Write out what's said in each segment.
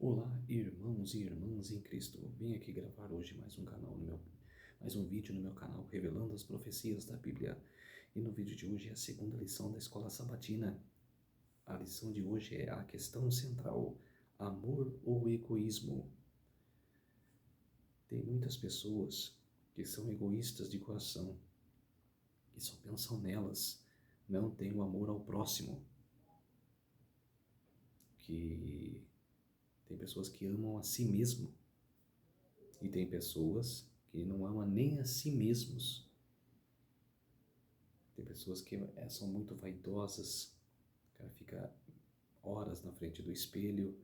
Olá, irmãos e irmãs em Cristo. Vim aqui gravar hoje mais um vídeo no meu canal revelando as profecias da Bíblia. E no vídeo de hoje é a segunda lição da Escola Sabatina. A lição de hoje é a questão central: amor ou egoísmo? Tem muitas pessoas que são egoístas de coração, que só pensam nelas, não têm o amor ao próximo, que tem pessoas que amam a si mesmo. E tem pessoas que não amam nem a si mesmos. Tem pessoas que são muito vaidosas. O cara fica horas na frente do espelho,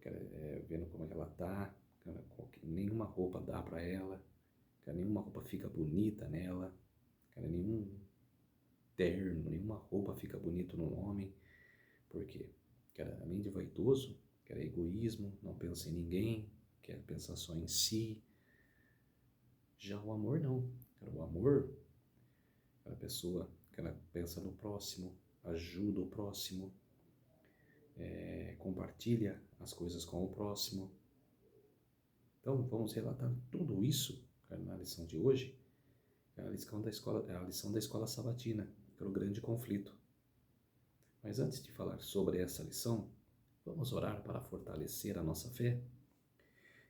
cara, vendo como é que ela tá. Cara, nenhuma roupa dá para ela. Cara, nenhuma roupa fica bonita nela. Cara, nenhum terno, nenhuma roupa fica bonito no homem. Por quê? Cara, além de vaidoso, cara, egoísmo, não pensa em ninguém, quer pensar só em si. Já o amor não. Cara, o amor, a pessoa que ela pensa no próximo, ajuda o próximo, compartilha as coisas com o próximo. Então vamos relatar tudo isso na lição de hoje. É a lição da escola sabatina, que é o grande conflito. Mas antes de falar sobre essa lição, vamos orar para fortalecer a nossa fé.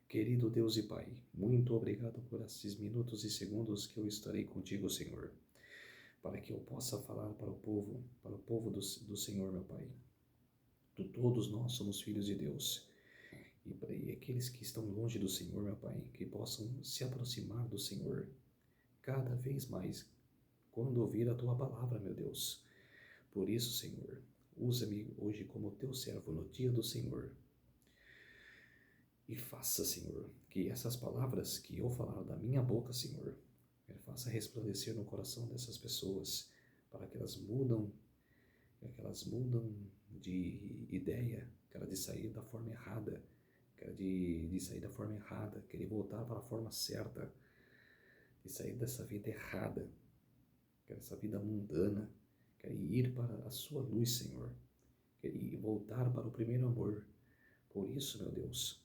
Querido Deus e Pai, muito obrigado por esses minutos e segundos que eu estarei contigo, Senhor, para que eu possa falar para o povo do Senhor, meu Pai. Todos nós somos filhos de Deus. E aqueles que estão longe do Senhor, meu Pai, que possam se aproximar do Senhor cada vez mais quando ouvir a Tua palavra, meu Deus. Por isso, Senhor, usa-me hoje como Teu servo no dia do Senhor. E faça, Senhor, que essas palavras que eu falar da minha boca, Senhor, faça resplandecer no coração dessas pessoas, para que elas mudam de ideia, de sair da forma errada, de sair da forma errada, querer voltar para a forma certa, de sair dessa vida errada, essa vida mundana, ir para a sua luz, Senhor, ir voltar para o primeiro amor. Por isso, meu Deus,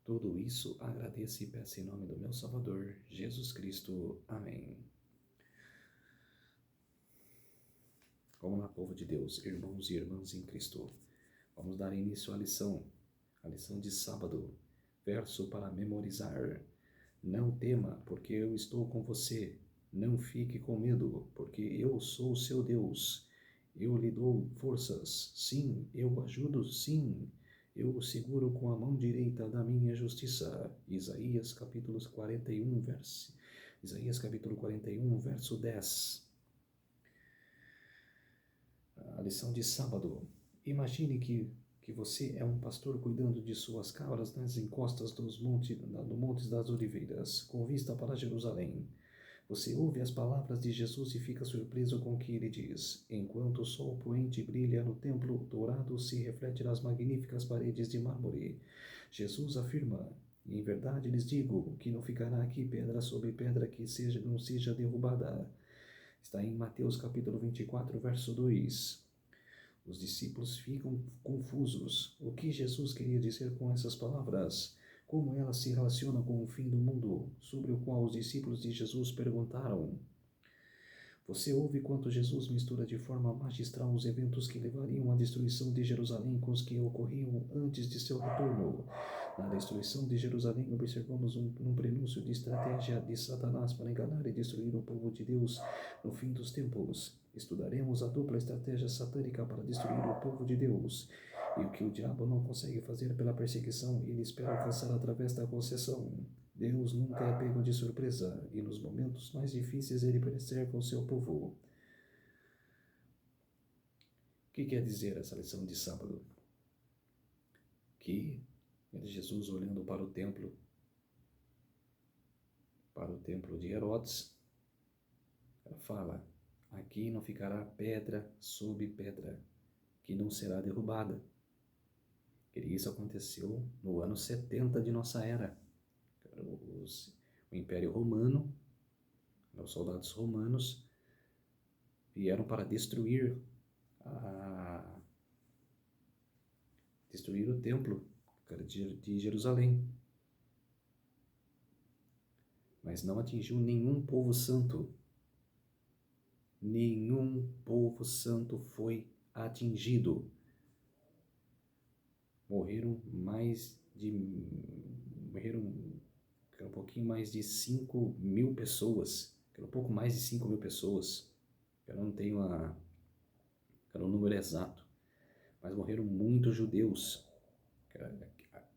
tudo isso agradeço e peço em nome do meu Salvador, Jesus Cristo. Amém. Vamos lá, povo de Deus, irmãos e irmãs em Cristo. Vamos dar início à lição de sábado, verso para memorizar. Não tema, porque eu estou com você. Não fique com medo, porque eu sou o seu Deus. Eu lhe dou forças, sim, eu o ajudo, sim. Eu o seguro com a mão direita da minha justiça. Isaías capítulo 41, verso 10. A lição de sábado. Imagine que você é um pastor cuidando de suas cabras nas encostas do Montes das Oliveiras, com vista para Jerusalém. Você ouve as palavras de Jesus e fica surpreso com o que ele diz. Enquanto o sol poente brilha no templo dourado se reflete nas magníficas paredes de mármore. Jesus afirma: em verdade lhes digo que não ficará aqui pedra sobre pedra que não seja derrubada. Está em Mateus capítulo 24, verso 2. Os discípulos ficam confusos. O que Jesus queria dizer com essas palavras? Como elas se relacionam com o fim do mundo, sobre o qual os discípulos de Jesus perguntaram? Você ouve quanto Jesus mistura de forma magistral os eventos que levariam à destruição de Jerusalém com os que ocorriam antes de seu retorno. Na destruição de Jerusalém, observamos um prenúncio de estratégia de Satanás para enganar e destruir o povo de Deus no fim dos tempos. Estudaremos a dupla estratégia satânica para destruir o povo de Deus. E o que o diabo não consegue fazer pela perseguição, ele espera alcançar através da concessão. Deus nunca é pego de surpresa, e nos momentos mais difíceis ele preserva o seu povo. O que quer dizer essa lição de sábado? Que Jesus olhando para o templo de Herodes, ela fala: aqui não ficará pedra sobre pedra, que não será derrubada. E isso aconteceu no ano 70 de nossa era. O Império Romano, os soldados romanos vieram para destruir destruir o templo de Jerusalém. Mas não atingiu nenhum povo santo. Nenhum povo santo foi atingido. Morreram um pouquinho mais de 5.000 pessoas. Um pouco mais de 5.000 pessoas. Eu não tenho o número exato. Mas morreram muitos judeus.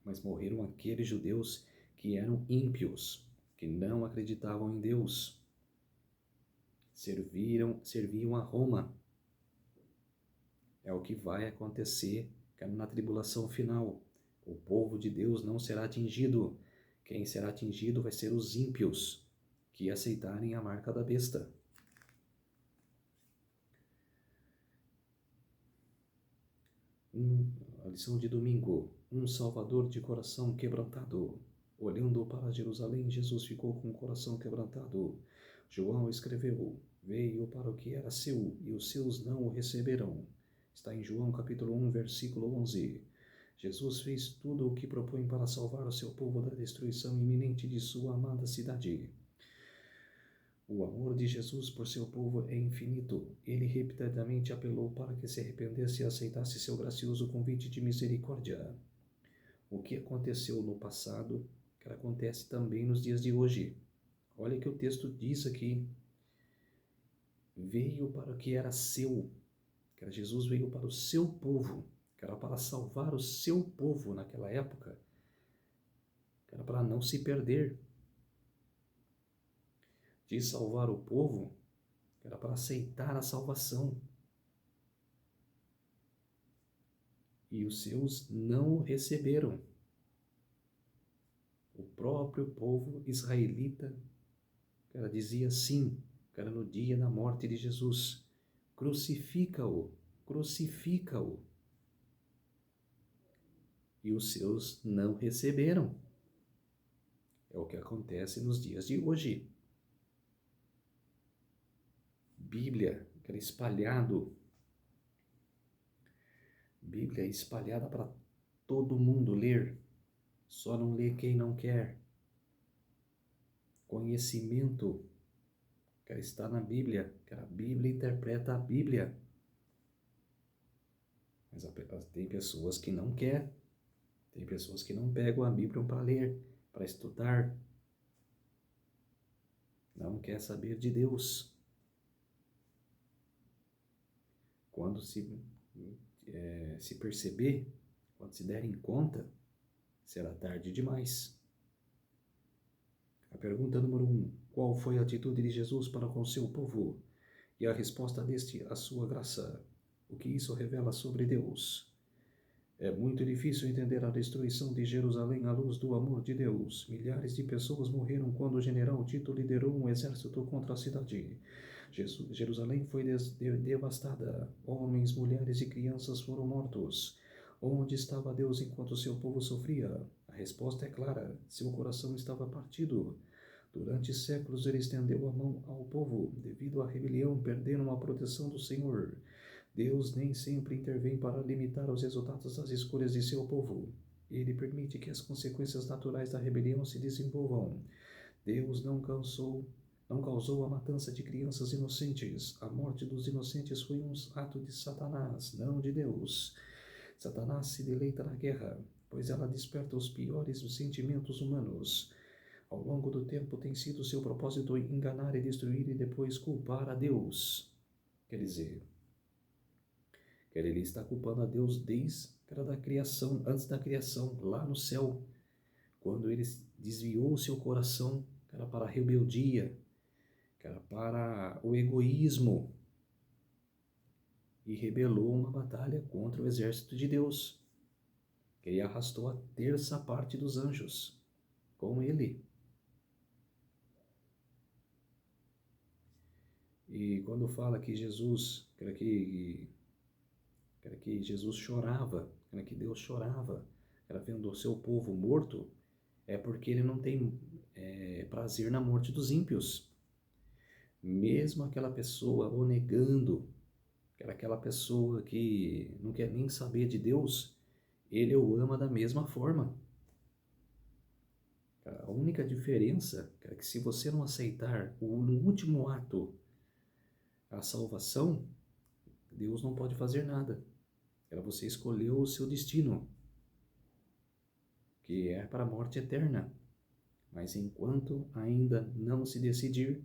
Mas morreram aqueles judeus que eram ímpios, que não acreditavam em Deus. Serviam a Roma. É o que vai acontecer na tribulação final. O povo de Deus não será atingido. Quem será atingido vai ser os ímpios, que aceitarem a marca da besta. A lição de domingo. Um Salvador de coração quebrantado. Olhando para Jerusalém, Jesus ficou com o coração quebrantado. João escreveu: veio para o que era seu, e os seus não o receberam. Está em João capítulo 1, versículo 11. Jesus fez tudo o que propõe para salvar o seu povo da destruição iminente de sua amada cidade. O amor de Jesus por seu povo é infinito. Ele repetidamente apelou para que se arrependesse e aceitasse seu gracioso convite de misericórdia. O que aconteceu no passado, que acontece também nos dias de hoje. Olha que o texto diz aqui: veio para o que era seu, que era Jesus veio para o seu povo, que era para salvar o seu povo naquela época, que era para não se perder. De salvar o povo, que era para aceitar a salvação. E os seus não o receberam. O próprio povo israelita, que ela dizia sim, que era no dia da morte de Jesus: crucifica-o, crucifica-o. E os seus não receberam. É o que acontece nos dias de hoje. Bíblia, que era espalhado. Bíblia espalhada para todo mundo ler. Só não lê quem não quer. Conhecimento, que está na Bíblia, que a Bíblia interpreta a Bíblia. Mas tem pessoas que não querem. Tem pessoas que não pegam a Bíblia para ler, para estudar. Não quer saber de Deus. Quando se perceber, quando se derem conta, será tarde demais. A pergunta número 1. Qual foi a atitude de Jesus para com seu povo? E a resposta deste, a sua graça. O que isso revela sobre Deus? É muito difícil entender a destruição de Jerusalém à luz do amor de Deus. Milhares de pessoas morreram quando o general Tito liderou um exército contra a cidade. Jerusalém foi devastada. Homens, mulheres e crianças foram mortos. Onde estava Deus enquanto seu povo sofria? A resposta é clara: seu coração estava partido. Durante séculos ele estendeu a mão ao povo. Devido à rebelião, perderam a proteção do Senhor. Deus nem sempre intervém para limitar os resultados das escolhas de seu povo. Ele permite que as consequências naturais da rebelião se desenvolvam. Deus não causou a matança de crianças inocentes. A morte dos inocentes foi um ato de Satanás, não de Deus. Satanás se deleita na guerra, pois ela desperta os piores dos sentimentos humanos. Ao longo do tempo tem sido seu propósito enganar e destruir e depois culpar a Deus. Quer dizer, ele está culpando a Deus desde a criação, antes da criação, lá no céu, quando ele desviou o seu coração, que era para a rebeldia, que era para o egoísmo, e rebelou uma batalha contra o exército de Deus, que ele arrastou a terça parte dos anjos com ele. E quando fala que Jesus, que Jesus chorava, que Deus chorava, vendo o seu povo morto, é porque ele não tem prazer na morte dos ímpios. Mesmo aquela pessoa o negando, aquela pessoa que não quer nem saber de Deus, ele o ama da mesma forma. A única diferença é que se você não aceitar no último ato a salvação, Deus não pode fazer nada. Você escolheu o seu destino, que é para a morte eterna. Mas enquanto ainda não se decidir,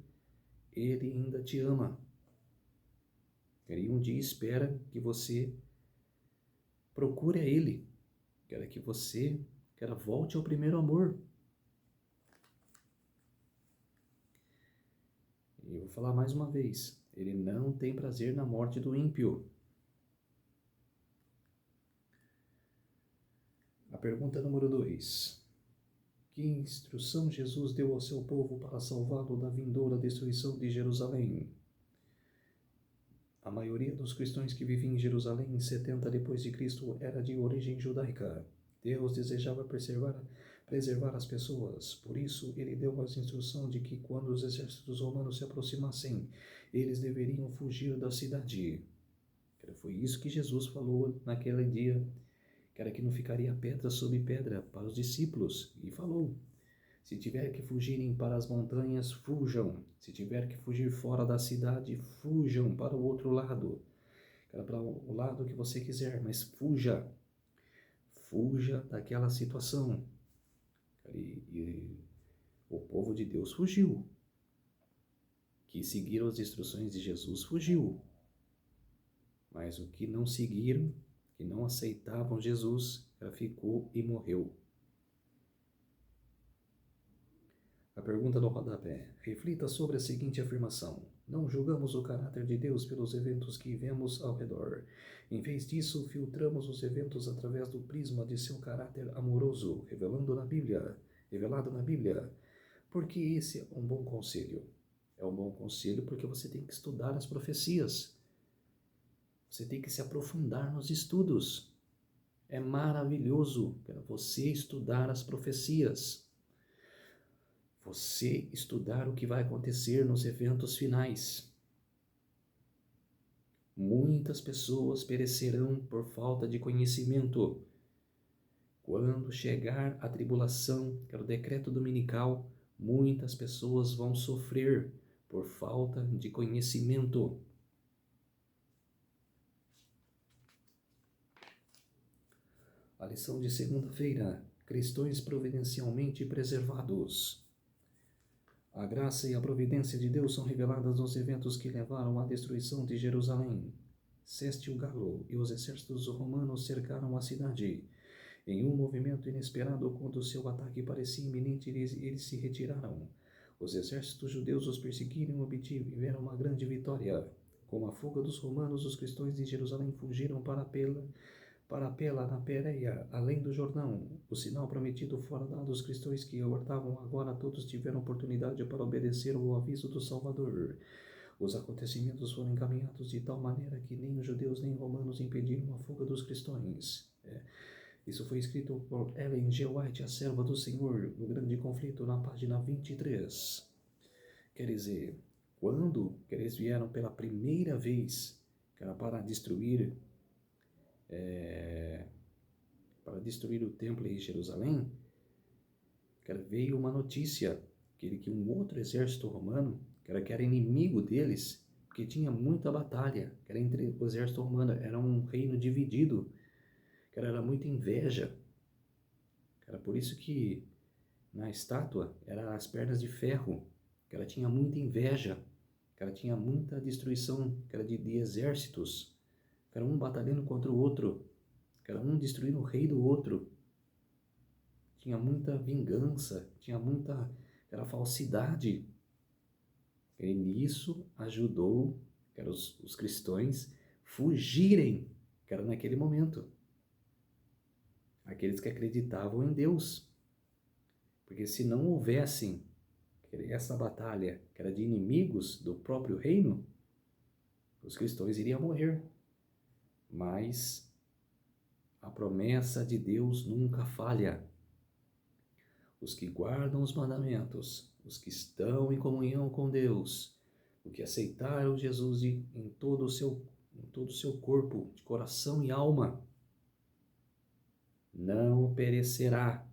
Ele ainda te ama. Ele um dia espera que você procure a Ele. Que você volte ao primeiro amor. E eu vou falar mais uma vez. Ele não tem prazer na morte do ímpio. A pergunta número 2. Que instrução Jesus deu ao seu povo para salvá-lo da vindoura destruição de Jerusalém? A maioria dos cristãos que viviam em Jerusalém em 70 depois de Cristo era de origem judaica. Deus desejava preservar as pessoas. Por isso, ele deu as instruções de que quando os exércitos romanos se aproximassem, eles deveriam fugir da cidade. Foi isso que Jesus falou naquele dia, que não ficaria pedra sobre pedra para os discípulos. E falou: se tiver que fugirem para as montanhas, fujam. Se tiver que fugir fora da cidade, fujam para o outro lado. Para o lado que você quiser, mas fuja. Fuja daquela situação. E o povo de Deus fugiu. Que seguiram as instruções de Jesus, fugiu. Mas o que não seguiram, que não aceitavam Jesus, ficou e morreu. A pergunta do rodapé. Reflita sobre a seguinte afirmação: não julgamos o caráter de Deus pelos eventos que vemos ao redor. Em vez disso, filtramos os eventos através do prisma de seu caráter amoroso, revelado na Bíblia. Porque esse é um bom conselho. É um bom conselho porque você tem que estudar as profecias. Você tem que se aprofundar nos estudos. É maravilhoso você estudar as profecias. Você estudar o que vai acontecer nos eventos finais. Muitas pessoas perecerão por falta de conhecimento. Quando chegar a tribulação, que é o decreto dominical, muitas pessoas vão sofrer por falta de conhecimento. A lição de segunda-feira: cristãos providencialmente preservados. A graça e a providência de Deus são reveladas nos eventos que levaram à destruição de Jerusalém. Sestio Galo e os exércitos romanos cercaram a cidade. Em um movimento inesperado, quando seu ataque parecia iminente, eles se retiraram. Os exércitos judeus os perseguiram e obtiveram uma grande vitória. Com a fuga dos romanos, os cristãos de Jerusalém fugiram para Pela, na Pérea, além do Jordão. O sinal prometido fora dado aos cristãos que aguardavam agora, todos tiveram oportunidade para obedecer ao aviso do Salvador. Os acontecimentos foram encaminhados de tal maneira que nem os judeus nem romanos impediram a fuga dos cristãos. Isso foi escrito por Ellen G. White, a serva do Senhor, no Grande Conflito, na página 23. Quer dizer, quando eles vieram pela primeira vez para destruir o templo em Jerusalém, veio uma notícia que um outro exército romano, que era inimigo deles, porque tinha muita batalha, era entre o exército romano, era um reino dividido, era muita inveja. Era por isso que na estátua eram as pernas de ferro, tinha muita inveja, tinha muita destruição, de exércitos, um batalhando contra o outro, um destruindo o rei do outro. Tinha muita vingança, tinha muita falsidade. E nisso ajudou os cristãos fugirem, naquele momento. Aqueles que acreditavam em Deus. Porque se não houvessem essa batalha, que era de inimigos do próprio reino, os cristãos iriam morrer. Mas a promessa de Deus nunca falha. Os que guardam os mandamentos, os que estão em comunhão com Deus, os que aceitaram Jesus em todo o seu corpo, de coração e alma, não perecerá.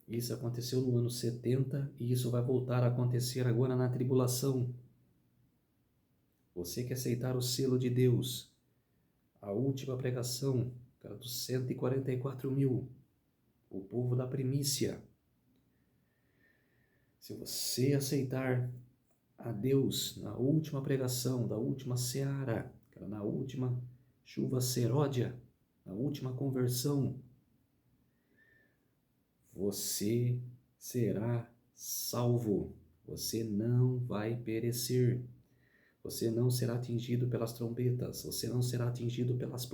Isso aconteceu no ano 70 e isso vai voltar a acontecer agora na tribulação. Você que aceitar o selo de Deus, a última pregação, cara, dos 144 mil, o povo da primícia. Se você aceitar a Deus na última pregação, da última seara, cara, na última chuva seródia, na última conversão, você será salvo. Você não vai perecer. Você não será atingido pelas trombetas. Você não será atingido pelas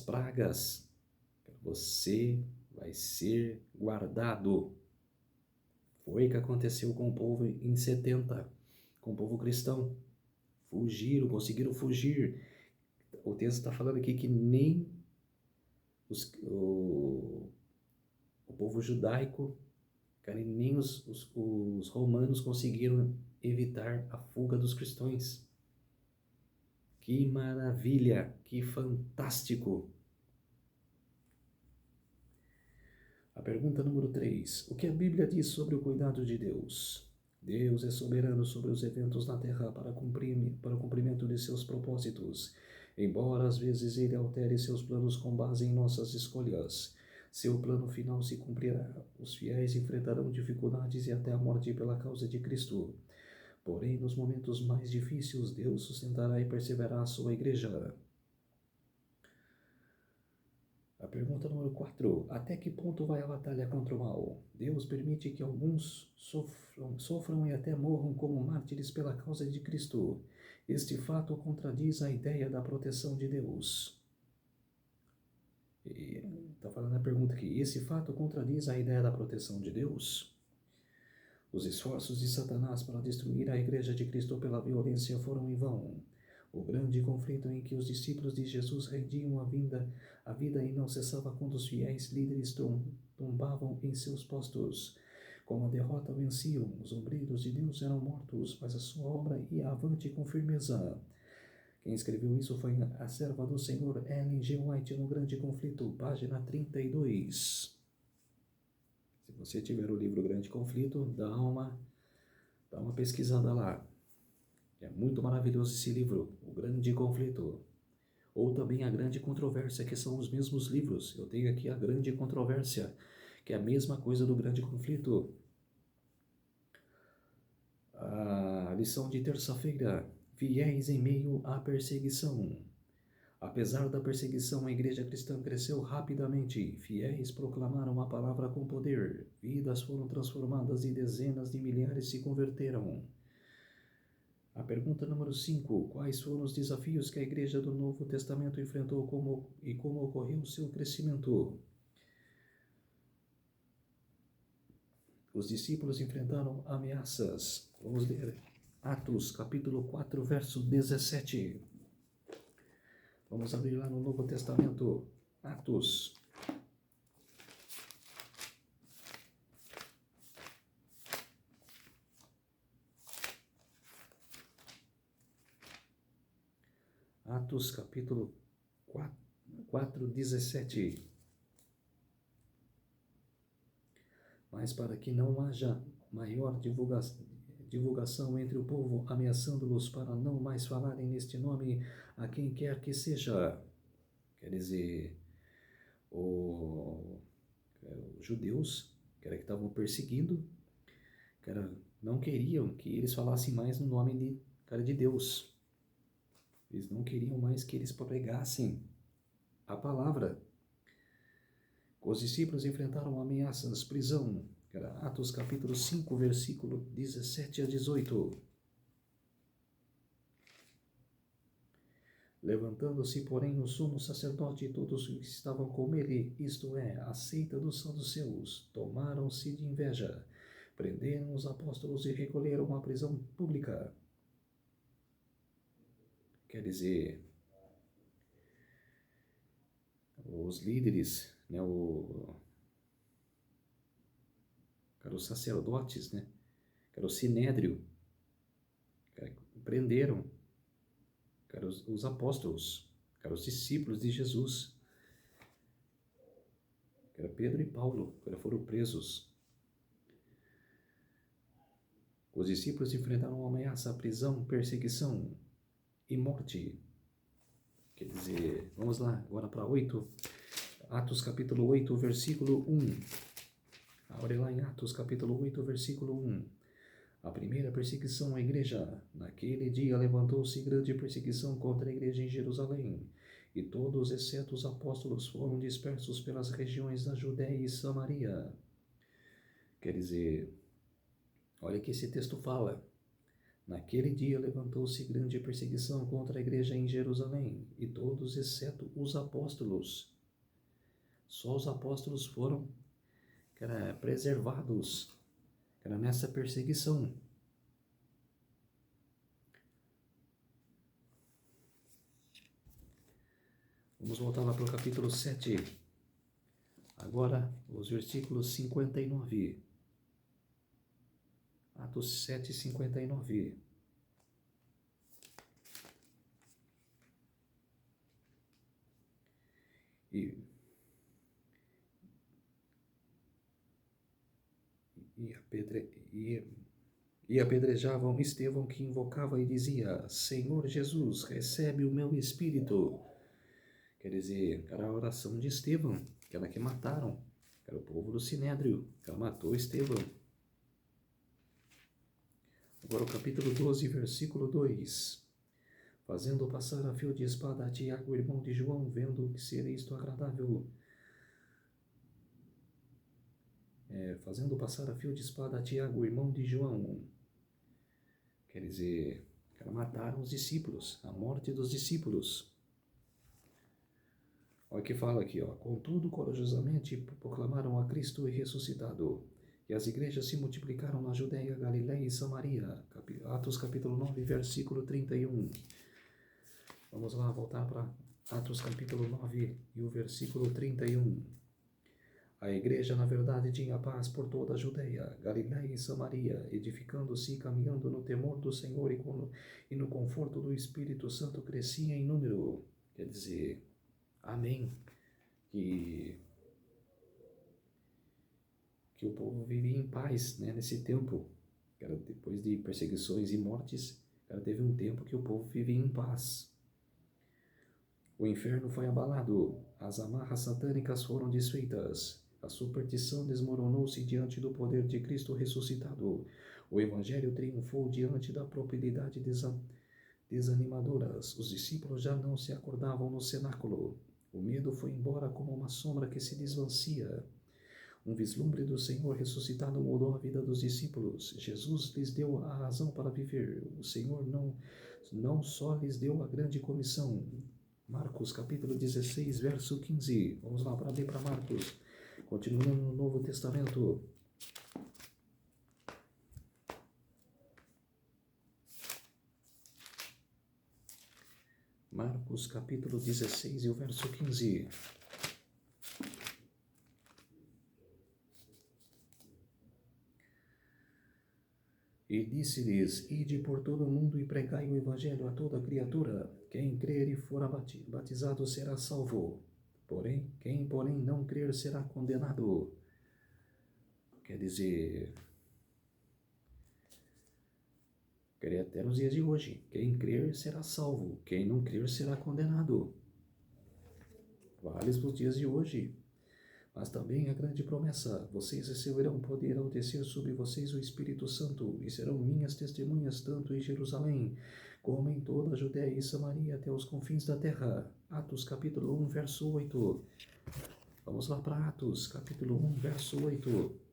pragas. Você vai ser guardado. Foi o que aconteceu com o povo em 70, com o povo cristão. Fugiram, conseguiram fugir. O texto está falando aqui que nem o povo judaico, cara, e nem os romanos conseguiram evitar a fuga dos cristãos. Que maravilha, que fantástico! A pergunta número 3. O que a Bíblia diz sobre o cuidado de Deus? Deus é soberano sobre os eventos na terra para o cumprimento de seus propósitos. Embora às vezes ele altere seus planos com base em nossas escolhas, seu plano final se cumprirá. Os fiéis enfrentarão dificuldades e até a morte pela causa de Cristo. Porém, nos momentos mais difíceis, Deus sustentará e perseverará a sua igreja. A pergunta número 4. Até que ponto vai a batalha contra o mal? Deus permite que alguns sofram e até morram como mártires pela causa de Cristo. Este fato contradiz a ideia da proteção de Deus. Está falando a pergunta aqui. Esse fato contradiz a ideia da proteção de Deus? Os esforços de Satanás para destruir a igreja de Cristo pela violência foram em vão. O grande conflito em que os discípulos de Jesus rendiam a vida e não cessava quando os fiéis líderes tombavam em seus postos. Com a derrota venciam, os obreiros de Deus eram mortos, mas a sua obra ia avante com firmeza. Quem escreveu isso foi a serva do Senhor Ellen G. White no Grande Conflito, página 32. Se você tiver o livro Grande Conflito, dá uma pesquisada lá. É muito maravilhoso esse livro, O Grande Conflito. Ou também A Grande Controvérsia, que são os mesmos livros. Eu tenho aqui A Grande Controvérsia, que é a mesma coisa do Grande Conflito. A lição de terça-feira: fiéis em meio à perseguição. Apesar da perseguição, a igreja cristã cresceu rapidamente. Fiéis proclamaram a palavra com poder. Vidas foram transformadas e dezenas de milhares se converteram. A pergunta número 5. Quais foram os desafios que a igreja do Novo Testamento enfrentou e como ocorreu o seu crescimento? Os discípulos enfrentaram ameaças. Vamos ler Atos, capítulo 4, verso 17. Vamos abrir lá no Novo Testamento. Atos. Atos, capítulo 4, 17. Mas para que não haja maior divulgação entre o povo, ameaçando-los para não mais falarem neste nome a quem quer que seja. Quer dizer, os judeus, que estavam perseguindo, não queriam que eles falassem mais no nome de Deus. Eles não queriam mais que eles pregassem a palavra. Os discípulos enfrentaram ameaças, prisão. Atos capítulo 5, versículo 17 a 18. Levantando-se, porém, o sumo sacerdote e todos os que estavam com ele, isto é, a seita dos saduceus, tomaram-se de inveja, prenderam os apóstolos e recolheram à prisão pública. Quer dizer, os líderes, os sacerdotes, o sinédrio, prenderam os apóstolos, eram os discípulos de Jesus, que era Pedro e Paulo, que foram presos. Os discípulos enfrentaram uma ameaça, prisão, perseguição e morte. Quer dizer, vamos lá, agora para 8, Atos capítulo 8, versículo 1. Abre lá em Atos capítulo 8, versículo 1. A primeira perseguição à igreja. Naquele dia levantou-se grande perseguição contra a igreja em Jerusalém, e todos, exceto os apóstolos, foram dispersos pelas regiões da Judéia e Samaria. Quer dizer, olha o que esse texto fala. Naquele dia levantou-se grande perseguição contra a igreja em Jerusalém, e todos, exceto os apóstolos. Só os apóstolos foram preservados nessa perseguição. Vamos voltar lá para o capítulo 7. Agora, os versículos 59. Atos 7, 59. E apedrejavam Estevão, que invocava e dizia: Senhor Jesus, recebe o meu espírito. Quer dizer, era a oração de Estevão, aquela que mataram, era o povo do Sinédrio, que matou Estevão. Agora o capítulo 12, versículo 2. Fazendo passar a fio de espada a Tiago, irmão de João, vendo que seria isto agradável. Fazendo passar a fio de espada a Tiago, irmão de João. Quer dizer, mataram os discípulos, a morte dos discípulos. Olha o que fala aqui, ó. Contudo, corajosamente proclamaram a Cristo ressuscitado. E as igrejas se multiplicaram na Judéia, Galiléia e Samaria. Atos capítulo 9, versículo 31. Vamos lá, voltar para Atos capítulo 9 e o versículo 31. A igreja, na verdade, tinha paz por toda a Judéia, Galiléia e Samaria, edificando-se e caminhando no temor do Senhor e no conforto do Espírito Santo crescia em número. Quer dizer, amém, que o povo vivia em paz, né, nesse tempo. Depois de perseguições e mortes, teve um tempo que o povo vivia em paz. O inferno foi abalado, as amarras satânicas foram desfeitas, a superstição desmoronou-se diante do poder de Cristo ressuscitado. O Evangelho triunfou diante da probabilidade desanimadoras. Os discípulos já não se acordavam no cenáculo. O medo foi embora como uma sombra que se desvancia. Um vislumbre do Senhor ressuscitado mudou a vida dos discípulos. Jesus lhes deu a razão para viver. O Senhor não só lhes deu a grande comissão. Marcos capítulo 16, verso 15. Vamos lá para abrir para Marcos. Continuando no Novo Testamento. Marcos capítulo 16 e o verso 15. E disse-lhes: Ide por todo o mundo e pregai o evangelho a toda criatura. Quem crer e for batizado será salvo. Quem não crer será condenado. Quer dizer, até nos dias de hoje, quem crer será salvo, quem não crer será condenado. Vale para os dias de hoje. Mas também a grande promessa: vocês receberão poder ao descer sobre vocês o Espírito Santo, e serão minhas testemunhas tanto em Jerusalém, como em toda a Judéia e Samaria, até os confins da terra. Atos capítulo 1, verso 8. Vamos lá para Atos capítulo 1, verso 8.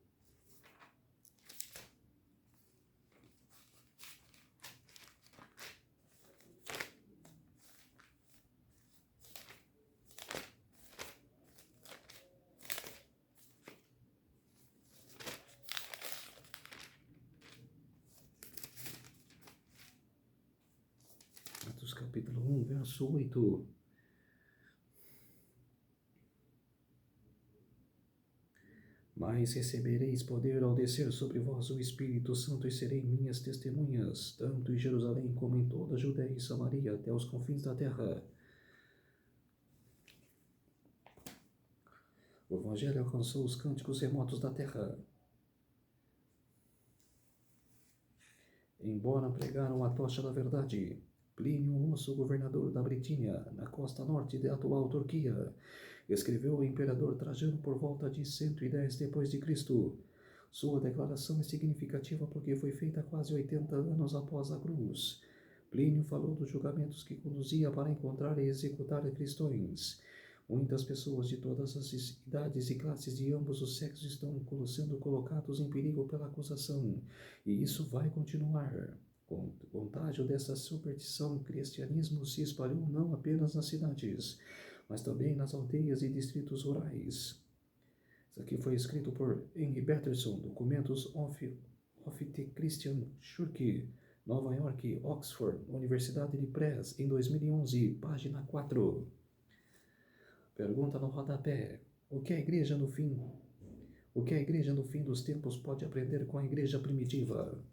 Atos capítulo 1, verso 8. Mas recebereis poder ao descer sobre vós o Espírito Santo, e serei minhas testemunhas, tanto em Jerusalém como em toda a Judéia e Samaria, até os confins da terra. O Evangelho alcançou os cânticos remotos da terra. Embora pregaram a tocha da verdade, Plínio, o moço governador da Britínia, na costa norte da atual Turquia, escreveu ao imperador Trajano por volta de 110 d.C. Sua declaração é significativa porque foi feita quase 80 anos após a cruz. Plínio falou dos julgamentos que conduzia para encontrar e executar cristãos. Muitas pessoas de todas as idades e classes de ambos os sexos estão sendo colocados em perigo pela acusação, e isso vai continuar. Com o contágio dessa superstição, o cristianismo se espalhou não apenas nas cidades, mas também nas aldeias e distritos rurais. Isso aqui foi escrito por Henry Patterson, Documentos of the Christian Church, Nova York, Oxford, Universidade de Press, em 2011, página 4. Pergunta no rodapé: O que a igreja no fim dos tempos pode aprender com a igreja primitiva?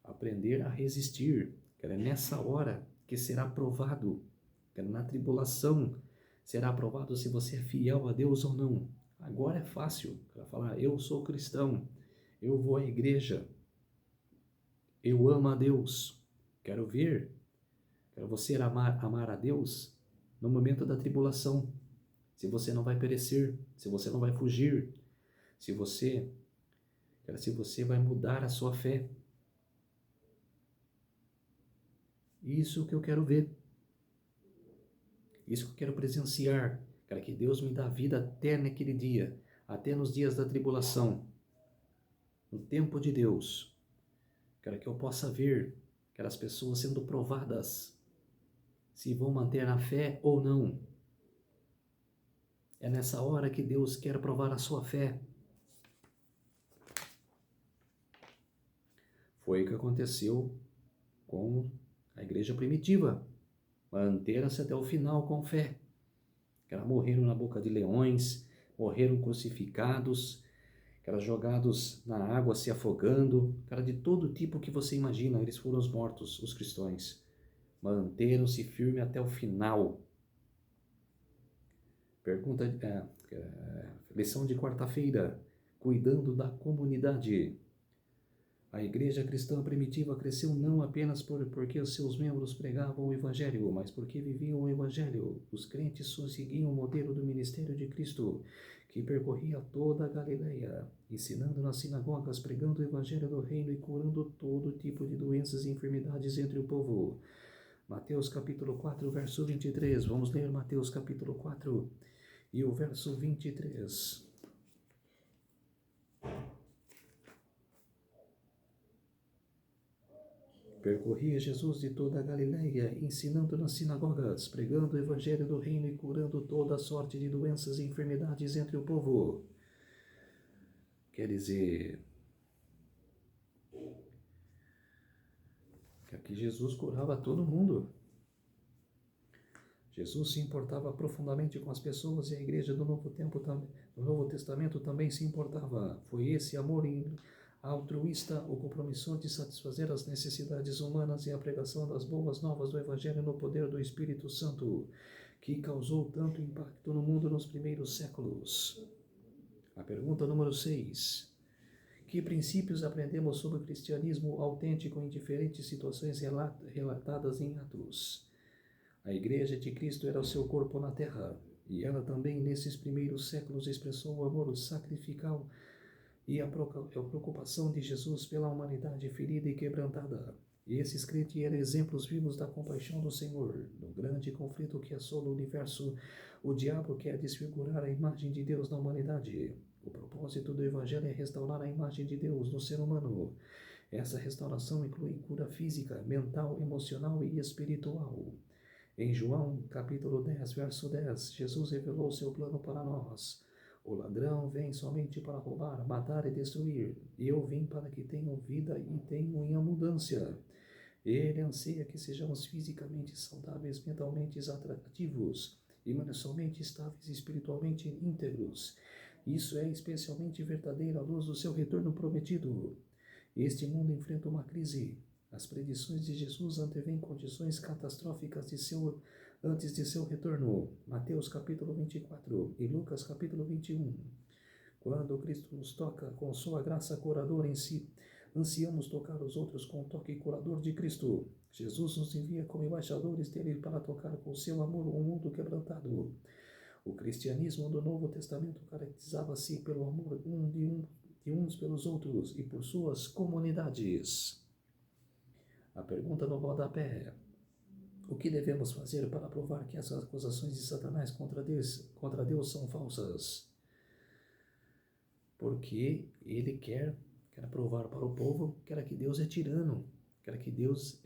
Aprender a resistir, que é nessa hora que será provado, que é na tribulação será provado se você é fiel a Deus ou não. Agora é fácil para falar: eu sou cristão, eu vou à igreja, eu amo a Deus. Quero você amar a Deus no momento da tribulação. Se você não vai perecer, se você não vai fugir, se você vai mudar a sua fé. Isso que eu quero ver. Isso que eu quero presenciar. Quero que Deus me dê vida até naquele dia, até nos dias da tribulação, no tempo de Deus. Quero que eu possa ver aquelas pessoas sendo provadas, se vão manter a fé ou não. É nessa hora que Deus quer provar a sua fé. Foi o que aconteceu com a igreja primitiva. Manteram-se até o final com fé. Morreram na boca de leões, morreram crucificados, jogados na água se afogando, de todo tipo que você imagina, eles foram os mortos, os cristãos. Manteram-se firme até o final. Lição de quarta-feira: cuidando da comunidade. A igreja cristã primitiva cresceu não apenas porque os seus membros pregavam o evangelho, mas porque viviam o evangelho. Os crentes seguiam o modelo do ministério de Cristo, que percorria toda a Galileia, ensinando nas sinagogas, pregando o evangelho do reino e curando todo tipo de doenças e enfermidades entre o povo. Mateus capítulo 4, verso 23. Vamos ler Mateus capítulo 4 e o verso 23. Percorria Jesus de toda a Galileia, ensinando nas sinagogas, pregando o evangelho do reino e curando toda sorte de doenças e enfermidades entre o povo. Quer dizer, que aqui Jesus curava todo mundo. Jesus se importava profundamente com as pessoas e a igreja do Novo Testamento também se importava. Foi esse amor altruísta, o compromisso de satisfazer as necessidades humanas e a pregação das boas novas do Evangelho no poder do Espírito Santo, que causou tanto impacto no mundo nos primeiros séculos. A pergunta número 6. Que princípios aprendemos sobre o cristianismo autêntico em diferentes situações relatadas em Atos? A Igreja de Cristo era o seu corpo na terra, e ela também, nesses primeiros séculos, expressou o amor sacrificial e a preocupação de Jesus pela humanidade ferida e quebrantada. E esses crentes eram exemplos vivos da compaixão do Senhor. No grande conflito que assola o universo, o diabo quer desfigurar a imagem de Deus na humanidade. O propósito do Evangelho é restaurar a imagem de Deus no ser humano. Essa restauração inclui cura física, mental, emocional e espiritual. Em João, capítulo 10, verso 10, Jesus revelou seu plano para nós. O ladrão vem somente para roubar, matar e destruir, e eu vim para que tenham vida e tenham em abundância. Ele anseia que sejamos fisicamente saudáveis, mentalmente atrativos e emocionalmente estáveis e espiritualmente íntegros. Isso é especialmente verdadeiro à luz do seu retorno prometido. Este mundo enfrenta uma crise. As predições de Jesus antevêm condições catastróficas de seu antes de seu retorno. Mateus capítulo 24 e Lucas capítulo 21. Quando Cristo nos toca com sua graça curadora em si, ansiamos tocar os outros com o toque curador de Cristo. Jesus nos envia como embaixadores dele para tocar com seu amor um mundo quebrantado. O cristianismo do Novo Testamento caracterizava-se pelo amor de uns pelos outros e por suas comunidades. A pergunta no rodapé: o que devemos fazer para provar que essas acusações de Satanás contra Deus são falsas? Porque ele quer provar para o povo que Deus é tirano, que Deus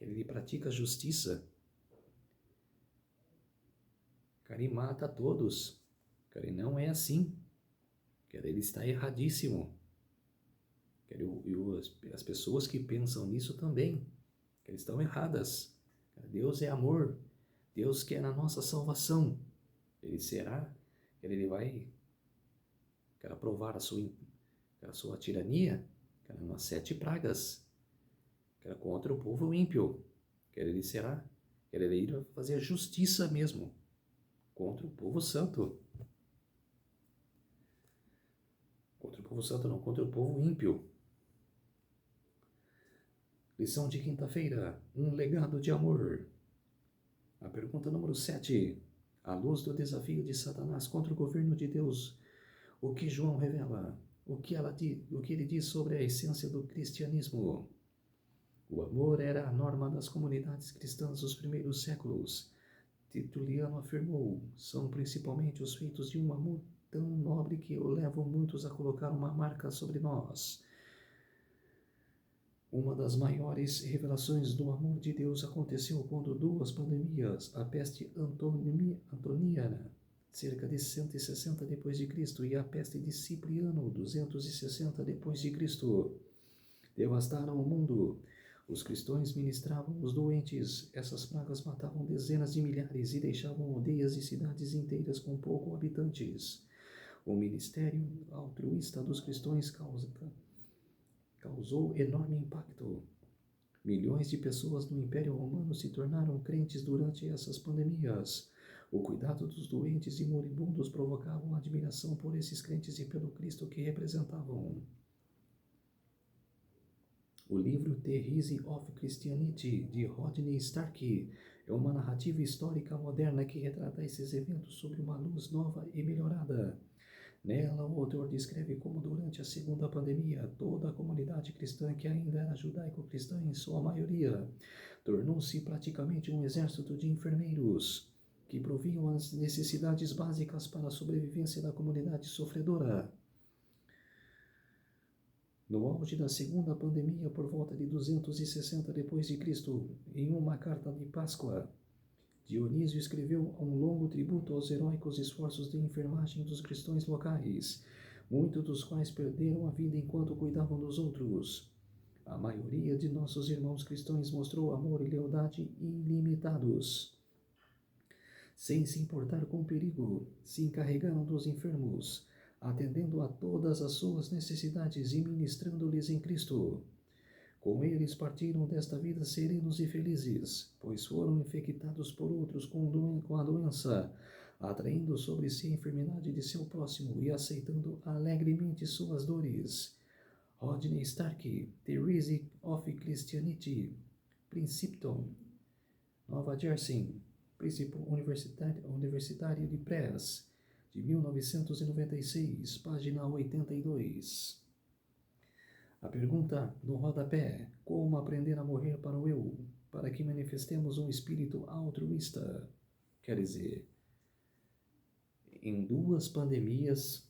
ele pratica justiça, ele mata a todos, ele não é assim, ele está erradíssimo, as pessoas que pensam nisso também, eles estão erradas. Deus é amor, Deus quer a nossa salvação. Ele vai provar a sua tirania, nas 7 pragas, contra o povo ímpio. Ele irá fazer justiça mesmo contra o povo santo. Contra o povo santo não, contra o povo ímpio. Lição de quinta-feira, um legado de amor. A pergunta número 7. À luz do desafio de Satanás contra o governo de Deus, o que João revela? O que ele diz sobre a essência do cristianismo? O amor era a norma das comunidades cristãs dos primeiros séculos. Tertuliano afirmou: são principalmente os feitos de um amor tão nobre que levam muitos a colocar uma marca sobre nós. Uma das maiores revelações do amor de Deus aconteceu quando 2 pandemias, a peste antoniana, cerca de 160 d.C., e a peste de Cipriano, 260 d.C., devastaram o mundo. Os cristãos ministravam os doentes. Essas pragas matavam dezenas de milhares e deixavam aldeias e cidades inteiras com poucos habitantes. O ministério altruísta dos cristãos causou enorme impacto. Milhões de pessoas no Império Romano se tornaram crentes durante essas pandemias. O cuidado dos doentes e moribundos provocavam admiração por esses crentes e pelo Cristo que representavam. O livro The Rise of Christianity, de Rodney Stark, é uma narrativa histórica moderna que retrata esses eventos sob uma luz nova e melhorada. Nela, o autor descreve como, durante a segunda pandemia, toda a comunidade cristã, que ainda era judaico-cristã em sua maioria, tornou-se praticamente um exército de enfermeiros que proviam as necessidades básicas para a sobrevivência da comunidade sofredora. No auge da segunda pandemia, por volta de 260 d.C., em uma carta de Páscoa, Dionísio escreveu um longo tributo aos heróicos esforços de enfermagem dos cristãos locais, muitos dos quais perderam a vida enquanto cuidavam dos outros. A maioria de nossos irmãos cristãos mostrou amor e lealdade ilimitados. Sem se importar com o perigo, se encarregaram dos enfermos, atendendo a todas as suas necessidades e ministrando-lhes em Cristo. Com eles partiram desta vida serenos e felizes, pois foram infectados por outros com a doença, atraindo sobre si a enfermidade de seu próximo e aceitando alegremente suas dores. Rodney Stark, The Rise of Christianity, Princeton, Nova Jersey, Príncipe Universitário de Press, de 1996, página 82. A pergunta no rodapé: como aprender a morrer para o eu, para que manifestemos um espírito altruísta? Quer dizer, em 2 pandemias,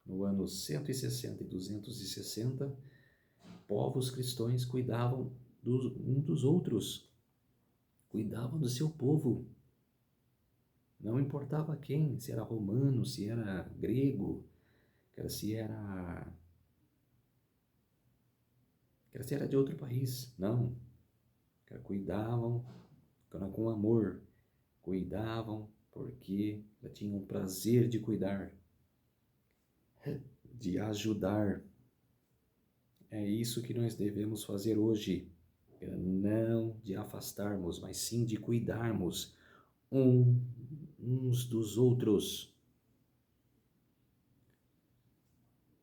no ano 160 e 260, povos cristãos cuidavam um dos outros, cuidavam do seu povo. Não importava quem, se era romano, se era grego, se era de outro país. Não. Cuidavam com amor. Cuidavam porque tinham prazer de cuidar, de ajudar. É isso que nós devemos fazer hoje. Não de afastarmos, mas sim de cuidarmos uns dos outros.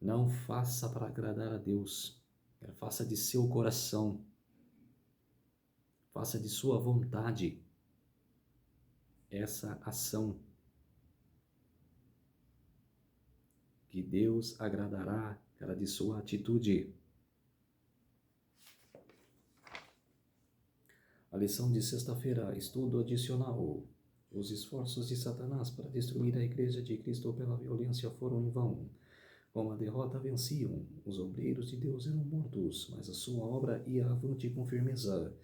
Não faça para agradar a Deus. Faça de seu coração. Faça de sua vontade essa ação que Deus agradará de sua atitude. A lição de sexta-feira, estudo adicional. Os esforços de Satanás para destruir a Igreja de Cristo pela violência foram em vão. Com a derrota venciam, os obreiros de Deus eram mortos, mas a sua obra ia avante com firmeza.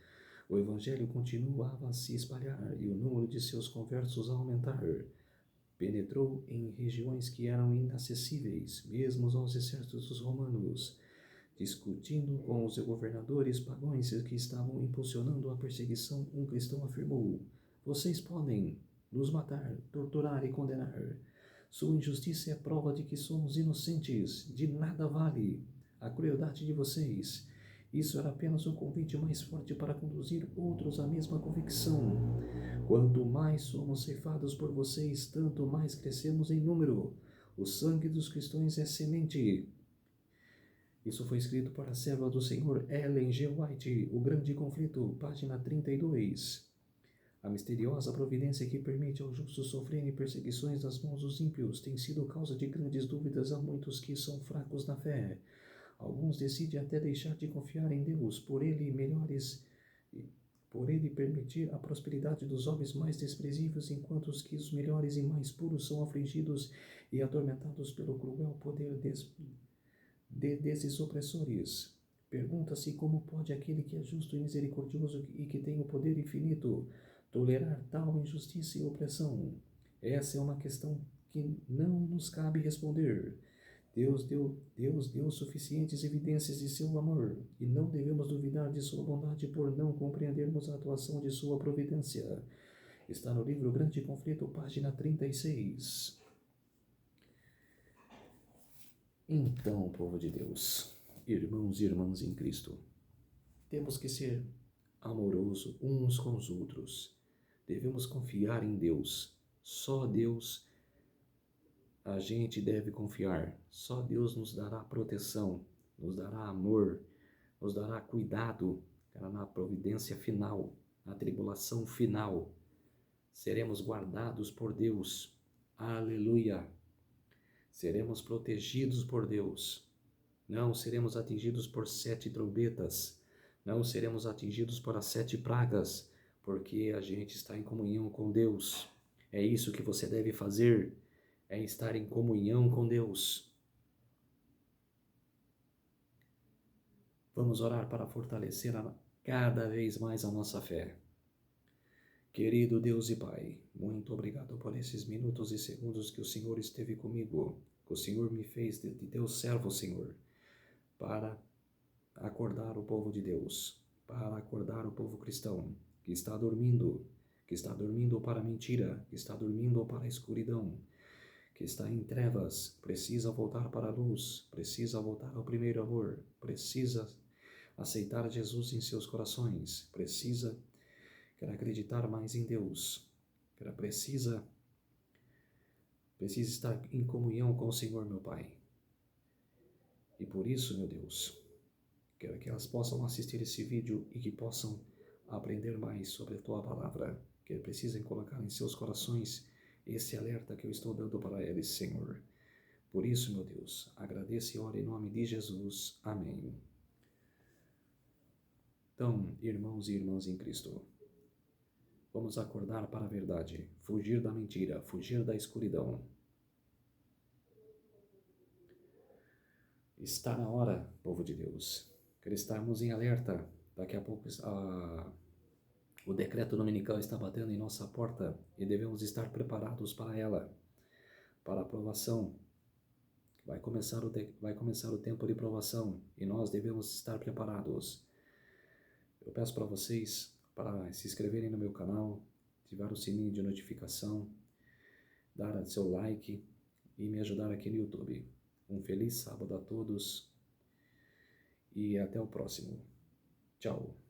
O Evangelho continuava a se espalhar e o número de seus conversos a aumentar. Penetrou em regiões que eram inacessíveis, mesmo aos exércitos romanos. Discutindo com os governadores pagãos que estavam impulsionando a perseguição, um cristão afirmou: "Vocês podem nos matar, torturar e condenar. Sua injustiça é prova de que somos inocentes. De nada vale a crueldade de vocês. Isso era apenas um convite mais forte para conduzir outros à mesma convicção. Quanto mais somos ceifados por vocês, tanto mais crescemos em número. O sangue dos cristãos é semente." Isso foi escrito para a serva do Senhor Ellen G. White, O Grande Conflito, página 32. A misteriosa providência que permite aos justos sofrerem perseguições das mãos dos ímpios tem sido causa de grandes dúvidas a muitos que são fracos na fé. Alguns decidem até deixar de confiar em Deus, por ele permitir a prosperidade dos homens mais desprezíveis, enquanto os melhores e mais puros são afligidos e atormentados pelo cruel poder desses opressores. Pergunta-se como pode aquele que é justo e misericordioso e que tem o poder infinito tolerar tal injustiça e opressão. Essa é uma questão que não nos cabe responder. Deus deu suficientes evidências de seu amor, e não devemos duvidar de sua bondade por não compreendermos a atuação de sua providência. Está no livro Grande Conflito, página 36. Então, povo de Deus, irmãos e irmãs em Cristo, temos que ser amorosos uns com os outros. Devemos confiar em Deus. Só Deus a gente deve confiar. Só Deus nos dará proteção, nos dará amor, nos dará cuidado na providência final, na tribulação final. Seremos guardados por Deus. Aleluia! Seremos protegidos por Deus. Não seremos atingidos por 7 trombetas. Não seremos atingidos por as 7 pragas, porque a gente está em comunhão com Deus. É isso que você deve fazer, é estar em comunhão com Deus. Vamos orar para fortalecer cada vez mais a nossa fé. Querido Deus e Pai, muito obrigado por esses minutos e segundos que o Senhor esteve comigo, que o Senhor me fez de teu servo, Senhor, para acordar o povo de Deus, para acordar o povo cristão, que está dormindo para a mentira, que está dormindo para a escuridão, que está em trevas, precisa voltar para a luz, precisa voltar ao primeiro amor, precisa aceitar Jesus em seus corações, precisa acreditar mais em Deus, precisa estar em comunhão com o Senhor, meu Pai. E por isso, meu Deus, quero que elas possam assistir esse vídeo e que possam aprender mais sobre a Tua Palavra, que precisem colocar em seus corações esse alerta que eu estou dando para eles, Senhor. Por isso, meu Deus, agradeço e oro em nome de Jesus. Amém. Então, irmãos e irmãs em Cristo, vamos acordar para a verdade, fugir da mentira, fugir da escuridão. Está na hora, povo de Deus, que estarmos em alerta. Daqui a pouco o decreto dominical está batendo em nossa porta e devemos estar preparados para ela, para a provação. Vai começar o tempo de provação e nós devemos estar preparados. Eu peço para vocês para se inscreverem no meu canal, ativar o sininho de notificação, dar seu like e me ajudar aqui no YouTube. Um feliz sábado a todos e até o próximo. Tchau.